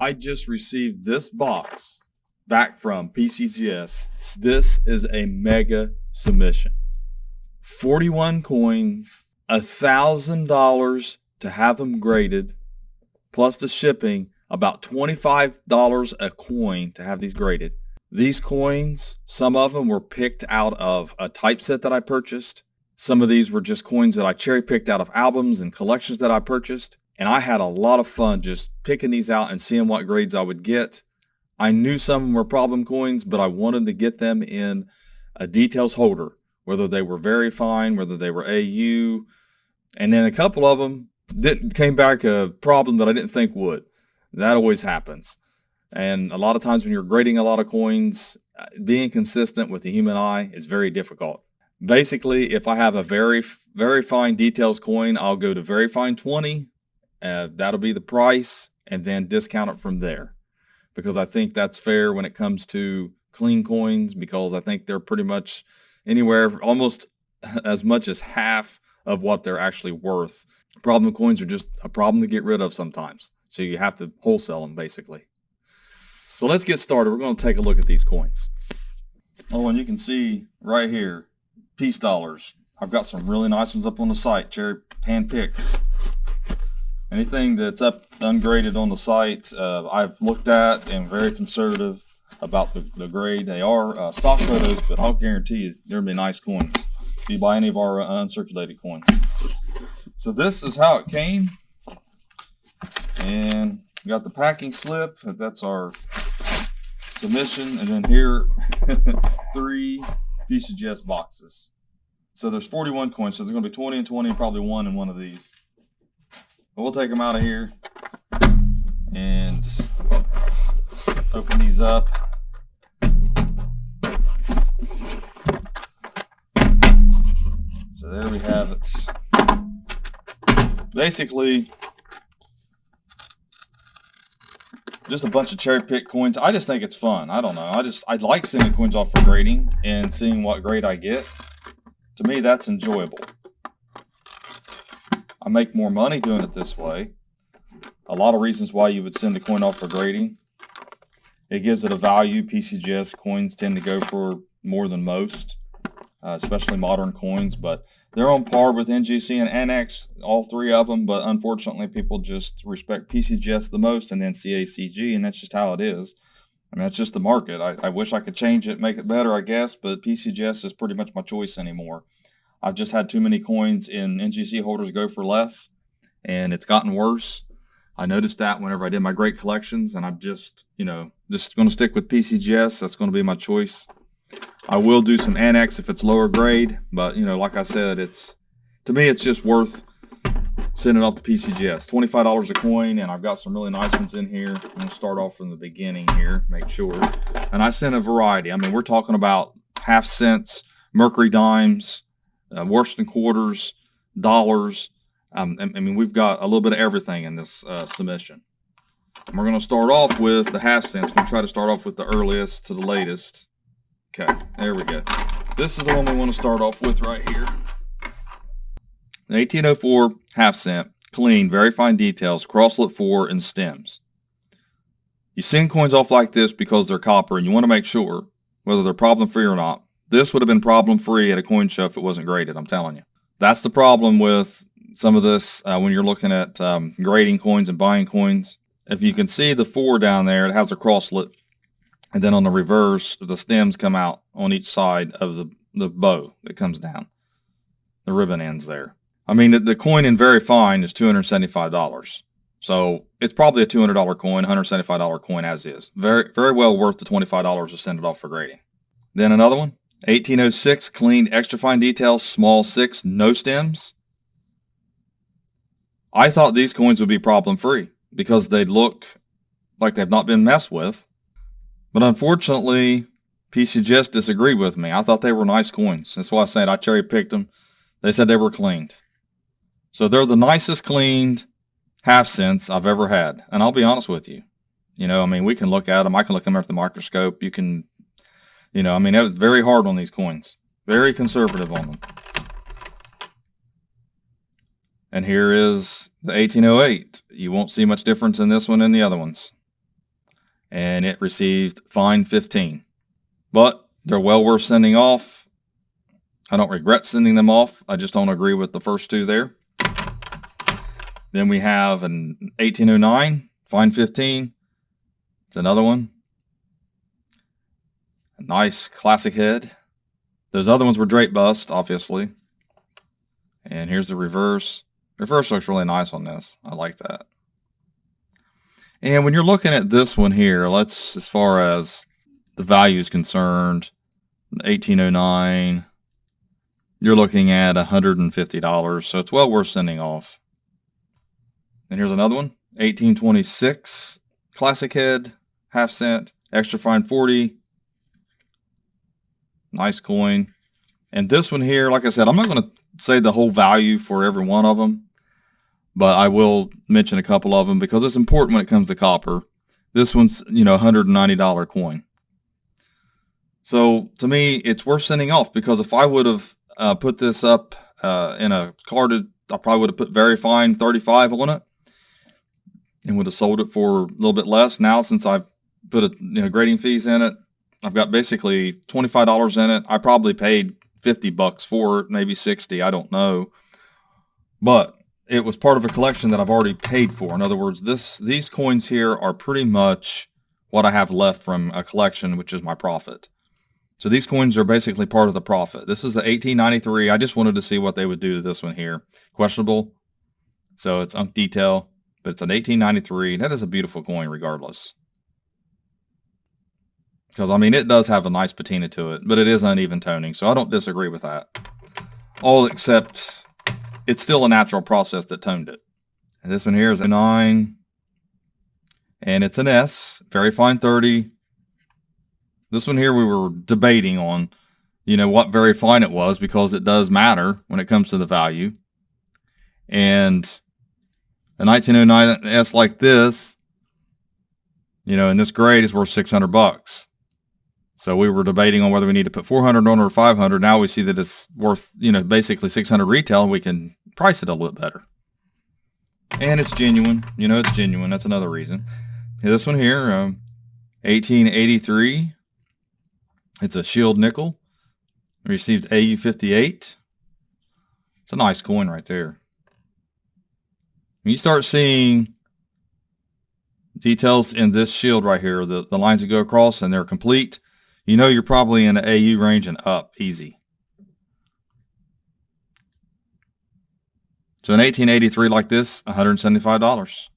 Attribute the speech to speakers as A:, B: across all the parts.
A: I just received this box back from PCGS. This is a mega submission. 41 coins, $1,000 to have them graded, plus the shipping, about $25 a coin to have these graded. These coins, some of them were picked out of a typeset that I purchased. Some of these were just coins that I cherry picked out of albums and collections that I purchased. And I had a lot of fun just picking these out and seeing what grades I would get. I knew some of them were problem coins, but I wanted to get them in a details holder, whether they were very fine, whether they were AU. And then a couple of them came back a problem that I didn't think would. That always happens. And a lot of times when you're grading a lot of coins, being consistent with the human eye is very difficult. Basically, if I have a very, very fine details coin, I'll go to very fine 20. That'll be the price, and then discount it from there, because I think that's fair when it comes to clean coins, because I think they're pretty much anywhere almost as much as half of what they're actually worth. Problem coins are just a problem to get rid of sometimes, so you have to wholesale them basically. So let's get started. We're going to take a look at these coins. Oh, and you can see right here, piece dollars. I've got some really nice ones up on the site, cherry hand-picked. Anything that's up ungraded on the site, I've looked at and very conservative about the grade. They are stock photos, but I'll guarantee you there'll be nice coins if you buy any of our uncirculated coins. So this is how it came. And we got the packing slip. That's our submission. And then here, 3 PCGS boxes. So there's 41 coins. So there's going to be 20 and 20 and probably 1 in one of these. But we'll take them out of here and open these up. So there we have it. Basically, just a bunch of cherry pick coins. I just think it's fun. I don't know. I like sending coins off for grading and seeing what grade I get. To me, that's enjoyable. I make more money doing it this way. A lot of reasons why you would send a coin off for grading. It gives it a value. PCGS coins tend to go for more than most, especially modern coins, but they're on par with NGC and NX, all 3 of them, but unfortunately people just respect PCGS the most and then CACG, and that's just how it is. I mean, that's just the market. I wish I could change it, make it better, I guess, but PCGS is pretty much my choice anymore. I've just had too many coins in NGC holders go for less, and it's gotten worse. I noticed that whenever I did my great collections, and I'm just going to stick with PCGS. That's going to be my choice. I will do some annex if it's lower grade, but like I said, to me it's just worth sending off to PCGS. $25 a coin, and I've got some really nice ones in here. I'm going to start off from the beginning here, make sure. And I sent a variety. I mean, we're talking about half cents, Mercury dimes, Washington quarters, dollars. I mean, we've got a little bit of everything in this submission. And we're going to start off with the half cents. We're going to try to start off with the earliest to the latest. Okay, there we go. This is the one we want to start off with right here. The 1804 half cent, clean, very fine details, crosslet 4 and stems. You send coins off like this because they're copper, and you want to make sure whether they're problem free or not. This would have been problem free at a coin show if it wasn't graded, I'm telling you. That's the problem with some of this when you're looking at grading coins and buying coins. If you can see the 4 down there, it has a crosslet. And then on the reverse, the stems come out on each side of the bow that comes down. The ribbon ends there. I mean, the coin in very fine is $275. So it's probably a $200 coin, $175 coin as is. Very, very well worth the $25 to send it off for grading. Then another one, 1806 clean, extra fine details, small 6, no stems. I thought these coins would be problem free because they'd look like they've not been messed with. But unfortunately, PCGS disagreed with me. I thought they were nice coins. That's why I said I cherry picked them. They said they were cleaned. So they're the nicest cleaned half cents I've ever had. And I'll be honest with you. I mean, we can look at them. I can look at them under the microscope. You can, I mean, it was very hard on these coins. Very conservative on them. And here is the 1808. You won't see much difference in this one and the other ones. and it received fine 15. But they're well worth sending off. I don't regret sending them off. I just don't agree with the first two there. Then we have an 1809, fine 15. It's another one. A nice classic head. Those other ones were drape bust, obviously. And here's the reverse. The reverse looks really nice on this. I like that. And when you're looking at this one here, as far as the value is concerned, 1809, you're looking at $150. So it's well worth sending off. And here's another one, 1826, classic head, half cent, extra fine 40. Nice coin. And this one here, like I said, I'm not going to say the whole value for every one of them, but I will mention a couple of them because it's important when it comes to copper. This one's, $190 coin. So to me, it's worth sending off because if I would have put this up in a carded, I probably would have put very fine 35 on it and would have sold it for a little bit less. Now, since I've put grading fees in it, I've got basically $25 in it. I probably paid $50 for it, maybe 60, I don't know. But it was part of a collection that I've already paid for. In other words, these coins here are pretty much what I have left from a collection, which is my profit. So these coins are basically part of the profit. This is the 1893. I just wanted to see what they would do to this one here. Questionable. So it's unk detail, but it's an 1893. That is a beautiful coin regardless. Because, it does have a nice patina to it, but it is uneven toning, so I don't disagree with that. All except it's still a natural process that toned it. And this one here is a 9, and it's an S, very fine 30. This one here we were debating on, what very fine it was because it does matter when it comes to the value. And a 1909 S like this, in this grade is worth $600. So we were debating on whether we need to put 400 on or 500. Now we see that it's worth, basically 600 retail, and we can price it a little bit better. And it's genuine. It's genuine. That's another reason. This one here, 1883. It's a shield nickel. Received AU 58. It's a nice coin right there. When you start seeing details in this shield right here, the lines that go across and they're complete, you're probably in the AU range and up easy. So in 1883 like this, $175.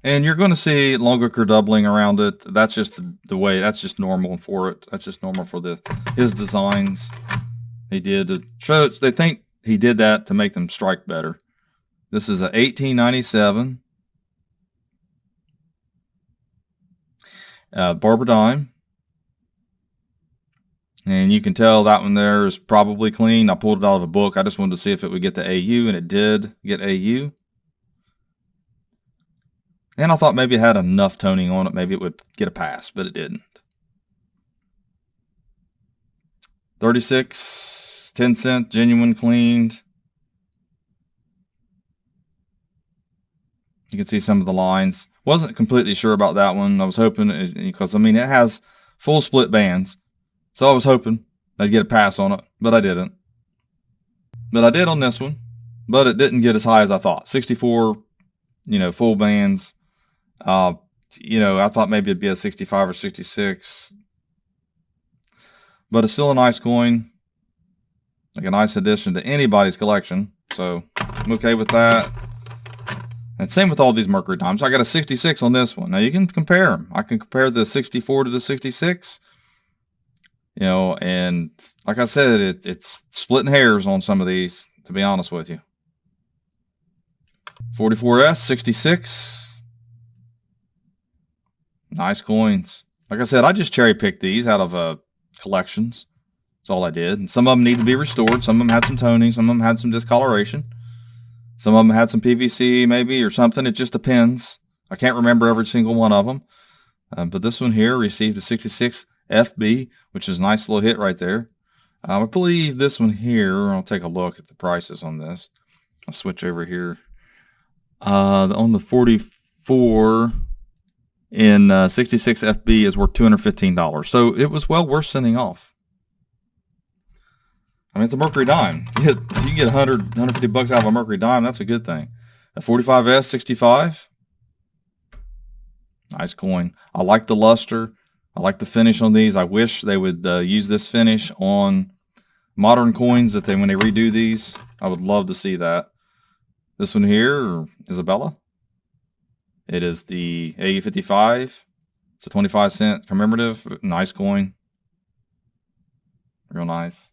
A: And you're going to see longer curve doubling around it. That's just the way, that's just normal for it. That's just normal for his designs. He did to show, they think he did that to make them strike better. This is a 1897 Barber dime. And you can tell that one there is probably clean. I pulled it out of a book. I just wanted to see if it would get the AU, and it did get AU. And I thought maybe it had enough toning on it. Maybe it would get a pass, but it didn't. 36, 10 cent, genuine, cleaned. You can see some of the lines. Wasn't completely sure about that one. I was hoping, because it has full split bands. So I was hoping I'd get a pass on it, but I didn't. But I did on this one, but it didn't get as high as I thought. 64, full bands. I thought maybe it'd be a 65 or 66. But it's still a nice coin. Like a nice addition to anybody's collection. So I'm okay with that. And same with all these Mercury dimes. I got a 66 on this one. Now you can compare them. I can compare the 64 to the 66. And like I said, it's splitting hairs on some of these, to be honest with you. 44S, 66. Nice coins. Like I said, I just cherry picked these out of collections. That's all I did. And some of them need to be restored. Some of them had some toning. Some of them had some discoloration. Some of them had some PVC maybe or something. It just depends. I can't remember every single one of them. But this one here received a 66 FB, which is a nice little hit right there. I believe this one here, I'll take a look at the prices on this. I'll switch over here. On the 44, in 66 FB is worth $215. So it was well worth sending off. I mean, it's a Mercury dime. If you can get 100, 150 bucks out of a Mercury dime, that's a good thing. A 45S 65. Nice coin. I like the luster. I like the finish on these. I wish they would use this finish on modern coins when they redo these. I would love to see that. This one here, Isabella. It is the AU55. It's a 25-cent commemorative. Nice coin. Real nice.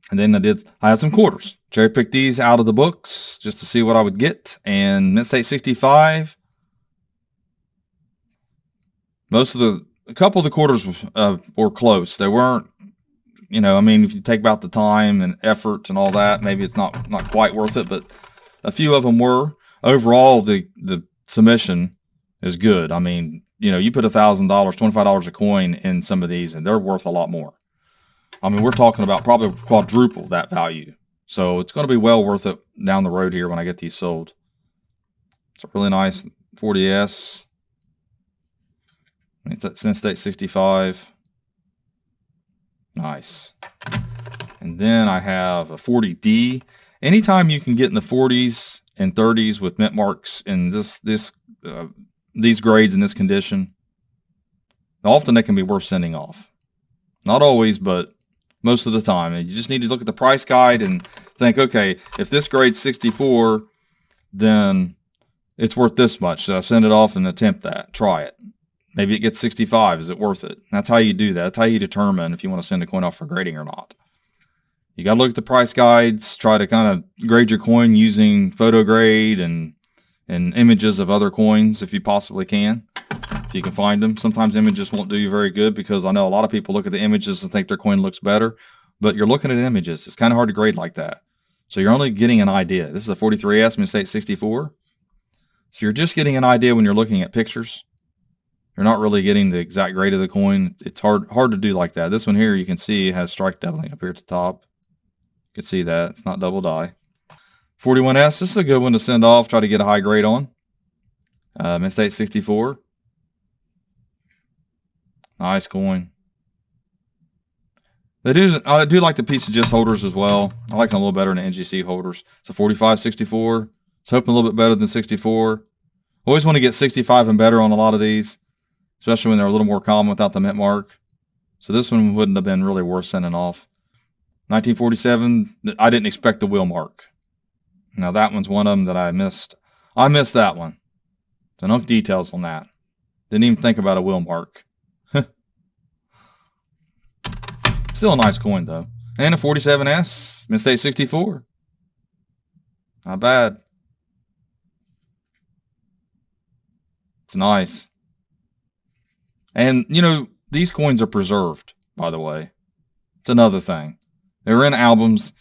A: And then I had some quarters. Cherry picked these out of the books just to see what I would get. And Mint State 65. A couple of the quarters were close. They weren't, I mean, if you take about the time and effort and all that, maybe it's not quite worth it, but a few of them were. Overall, the submission is good. I mean, you put $1,000, $25 a coin in some of these, and they're worth a lot more. I mean, we're talking about probably quadruple that value. So it's going to be well worth it down the road here when I get these sold. It's a really nice 40S. It's at Mint State 65. Nice. And then I have a 40D. Anytime you can get in the 40s and 30s with mint marks in these grades in this condition, often they can be worth sending off. Not always, but most of the time. And you just need to look at the price guide and think, okay, if this grade's 64, then it's worth this much. So I send it off and attempt that. Try it. Maybe it gets 65. Is it worth it? That's how you do that. That's how you determine if you want to send a coin off for grading or not. You got to look at the price guides, try to kind of grade your coin using photo grade and images of other coins if you possibly can. If you can find them. Sometimes images won't do you very good because I know a lot of people look at the images and think their coin looks better, but you're looking at images. It's kind of hard to grade like that. So you're only getting an idea. This is a 43S Mint State 64. So you're just getting an idea when you're looking at pictures. You're not really getting the exact grade of the coin. It's hard to do like that. This one here, you can see has strike doubling up here at the top. You can see that. It's not double die. 41S, this is a good one to send off, try to get a high grade on. Mint State 64. Nice coin. I do like the PCGS holders as well. I like them a little better than the NGC holders. It's a 45-64. It's hoping a little bit better than 64. Always want to get 65 and better on a lot of these, especially when they're a little more common without the mint mark. So this one wouldn't have been really worth sending off. 1947, I didn't expect the wheel mark. Now that one's one of them that I missed. I missed that one. So no details on that. Didn't even think about a wheel mark. Still a nice coin though. And a 47S, Mint State 64. Not bad. It's nice. And, these coins are preserved, by the way. It's another thing. They're in albums.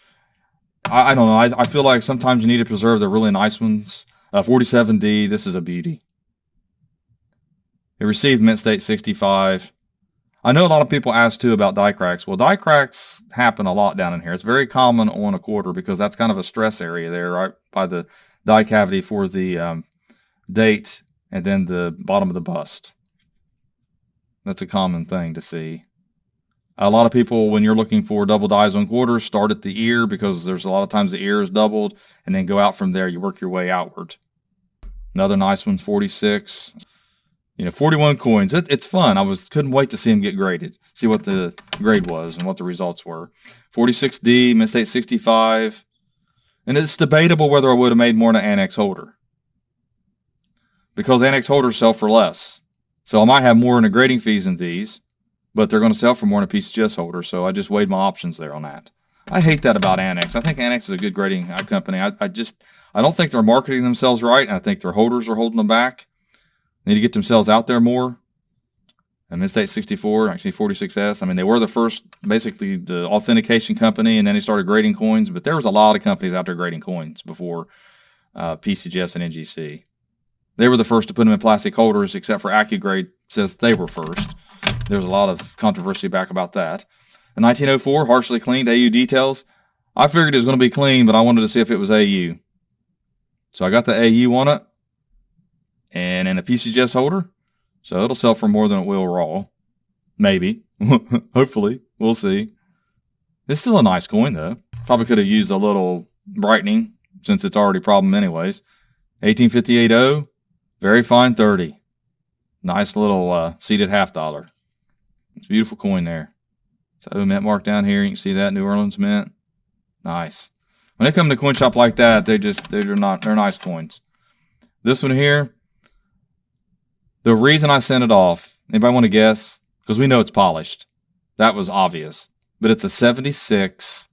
A: I don't know. I feel like sometimes you need to preserve the really nice ones. 47D, this is a beauty. It received Mint State 65. I know a lot of people ask, too, about die cracks. Well, die cracks happen a lot down in here. It's very common on a quarter because that's kind of a stress area there, right by the die cavity for the date and then the bottom of the bust. That's a common thing to see. A lot of people, when you're looking for double dies on quarters, start at the ear because there's a lot of times the ear is doubled, and then go out from there. You work your way outward. Another nice one's 46. 41 coins. It's fun. Couldn't wait to see them get graded, see what the grade was and what the results were. 46D, Mint State 65. And it's debatable whether I would have made more in an annex holder because annex holders sell for less. So I might have more in the grading fees than these, but they're going to sell for more in a PCGS holder. So I just weighed my options there on that. I hate that about Annex. I think Annex is a good grading company. I don't think they're marketing themselves right. I think their holders are holding them back. They need to get themselves out there more. And Mint State 64, actually 46S. I mean, they were the first, basically the authentication company, and then they started grading coins. But there was a lot of companies out there grading coins before PCGS and NGC. They were the first to put them in plastic holders, except for AccuGrade says they were first. There's a lot of controversy back about that. In 1904, harshly cleaned AU details. I figured it was going to be clean, but I wanted to see if it was AU. So I got the AU on it. And in a PCGS holder, So it'll sell for more than it will raw. Maybe. Hopefully. We'll see. It's still a nice coin, though. Probably could have used a little brightening since it's already a problem anyways. 1858.0. Very fine 30. Nice little seated $half. It's a beautiful coin there. So mint mark down here. You can see that New Orleans mint. Nice. When they come to a coin shop like that, they're nice coins. This one here, the reason I sent it off, anybody want to guess? Because we know it's polished. That was obvious. But it's a 76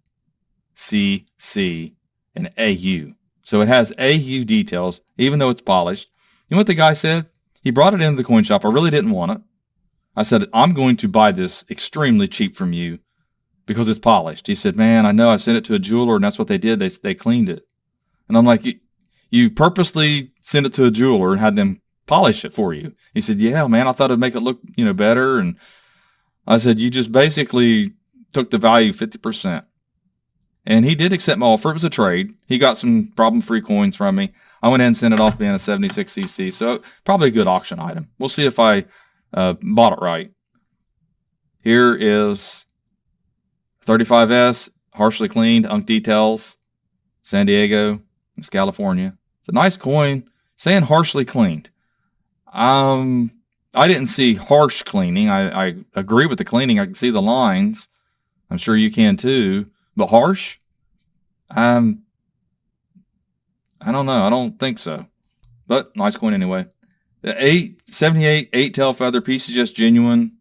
A: CC and AU. So it has AU details, even though it's polished. You know what the guy said? He brought it into the coin shop. I really didn't want it. I said, I'm going to buy this extremely cheap from you because it's polished. He said, man, I know. I sent it to a jeweler, and that's what they did. They cleaned it. And I'm like, you purposely sent it to a jeweler and had them polish it for you. He said, yeah, man, I thought it'd make it look, better. And I said, you just basically took the value 50%. And he did accept my offer. It was a trade. He got some problem-free coins from me. I went ahead and sent it off being a 76cc. So probably a good auction item. We'll see if I bought it right. Here is 35S, harshly cleaned, unk details, San Diego, it's California. It's a nice coin, saying harshly cleaned. I didn't see harsh cleaning. I agree with the cleaning. I can see the lines. I'm sure you can too. But harsh? I don't know. I don't think so. But nice coin anyway. The 78 8-tail feather PCGS genuine,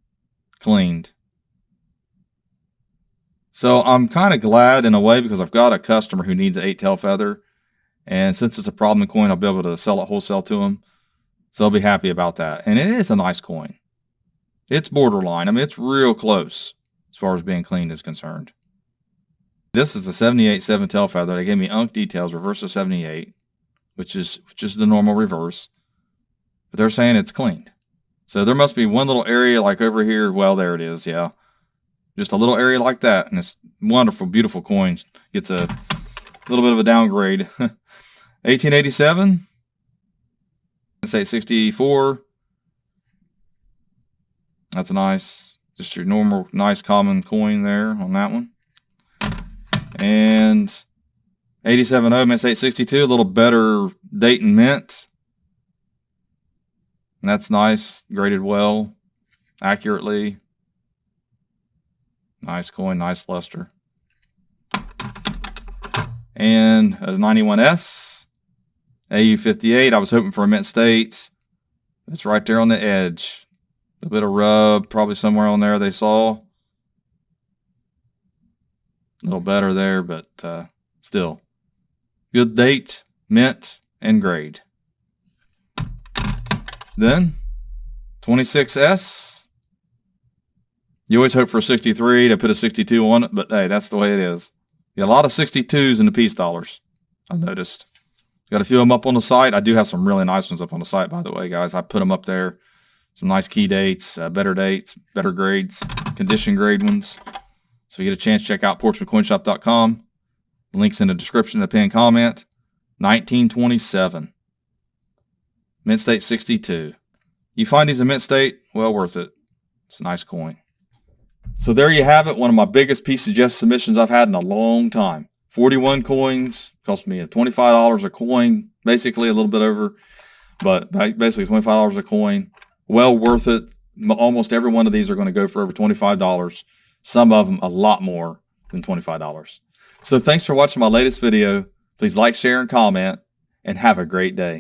A: cleaned. So I'm kind of glad in a way because I've got a customer who needs an 8-tail feather. And since it's a problem coin, I'll be able to sell it wholesale to him. So I'll be happy about that. And it is a nice coin. It's borderline. I mean, it's real close as far as being cleaned is concerned. This is the 78 7-tail feather. They gave me unk details, reverse of 78, which is the normal reverse. But they're saying it's cleaned. So there must be one little area like over here. Well, there it is. Yeah. Just a little area like that. And it's wonderful, beautiful coin. Gets a little bit of a downgrade. 1887. It's 864. That's nice. Just your normal, nice, common coin there on that one. And 87.0, it's 862. A little better date and mint. And that's nice. Graded well. Accurately. Nice coin. Nice luster. And a 91S. AU58. I was hoping for a mint state. It's right there on the edge. A bit of rub. Probably somewhere on there they saw. A little better there, but still. Good date, mint, and grade. Then, 26S. You always hope for a 63 to put a 62 on it, but hey, that's the way it is. You got a lot of 62s in the peace dollars, I've noticed. Got a few of them up on the site. I do have some really nice ones up on the site, by the way, guys. I put them up there. Some nice key dates, better grades, condition grade ones. So if you get a chance, check out PortsmouthCoinShop.com. Links in the description of the pinned comment. 1927. Mint state 62. You find these in mint state, well worth it. It's a nice coin. So there you have it. One of my biggest PCGS submissions I've had in a long time. 41 coins. Cost me $25 a coin. Basically a little bit over. But basically $25 a coin. Well worth it. Almost every one of these are going to go for over $25. Some of them a lot more than $25. So thanks for watching my latest video. Please like, share, and comment, and have a great day.